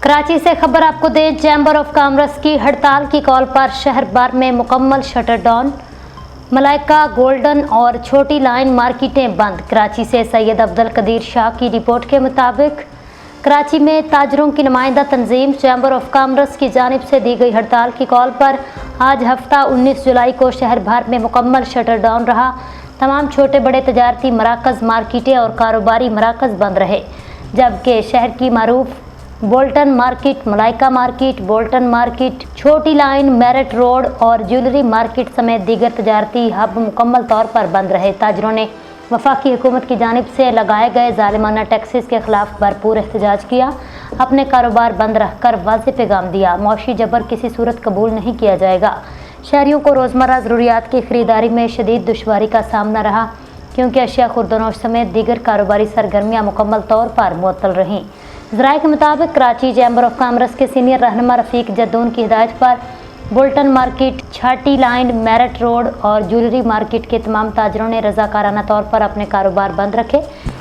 कराची से खबर आपको दें, चैम्बर ऑफ कॉमर्स की हड़ताल की कॉल पर शहर भर में मुकम्मल शटर डाउन। मलाइका, गोल्डन और छोटी लाइन मार्केटें बंद। कराची से सैयद अब्दुल कदीर शाह की रिपोर्ट के मुताबिक कराची में ताजरों की नुमाइंदा तंजीम चैम्बर ऑफ कॉमर्स की जानिब से दी गई हड़ताल की कॉल पर आज हफ्ता 19 जुलाई को शहर भर में मुकम्मल शटर डाउन रहा। तमाम छोटे बड़े तजारती मराकज़, मार्केटें और कारोबारी मराकज़ बंद रहे, जबकि शहर की मारूफ Bolton market, Malaika market, Bolton market, छोटी लाइन, मेरिट रोड और ज्वेलरी मार्केट समेत दीगर तजारती हब मुकम्मल तौर पर बंद रहे। ताजरों ने वफाकी हुकूमत की जानिब से लगाए गए ज़ालिमाना टैक्सेस के खिलाफ भरपूर एहतजाज किया, अपने कारोबार बंद रख कर वाज़ेह पैगाम दिया, मौशी जबर किसी सूरत कबूल नहीं किया जाएगा। शहरियों को रोज़मर्रा ज़रूरियात की ख़रीदारी में शदीद दुश्वारी का सामना रहा, क्योंकि अशिया खुर्दनोश समेत दीगर कारोबारी सरगर्मियाँ मुकम्मल तौर पर मुअत्तल रहीं। ज़राए के मुताबिक कराची चैम्बर ऑफ कॉमर्स के सीनियर रहनुमा रफ़ीक जद्दून की हिदायत पर बुल्टन मार्केट, छाटी लाइन, मेरिट रोड और ज्वेलरी मार्केट के तमाम ताजरों ने रज़ाकाराना तौर पर अपने कारोबार बंद रखे,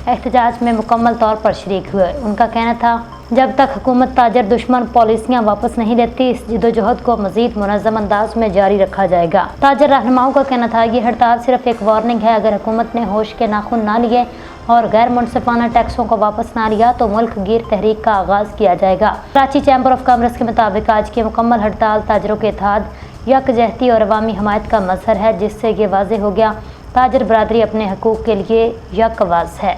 एहतजाज में मुकम्मल तौर पर शरीक हुए। उनका कहना था, जब तक हुकूमत ताजर दुश्मन पॉलिसियाँ वापस नहीं लेती, इस जदोजहद को मज़ीद मुनज़्ज़म अंदाज में जारी रखा जाएगा। ताजर रहनुमाओं का कहना था, ये हड़ताल सिर्फ एक वार्निंग है। अगर हुकूमत ने होश के नाखून ना लिए और गैर मुनसिफाना टैक्सों को वापस ना लिया तो मुल्क गिर तहरीक का आगाज़ किया जाएगा। कराची चैम्बर ऑफ कॉमर्स के मुताबिक आज की मुकम्मल हड़ताल ताजरों के इत्तेहाद, यकजहती और अवामी हमायत का मज़हर है, जिससे ये वाज़ेह हो गया ताजर बरादरी अपने हकूक़ के लिए यकवाज़ है।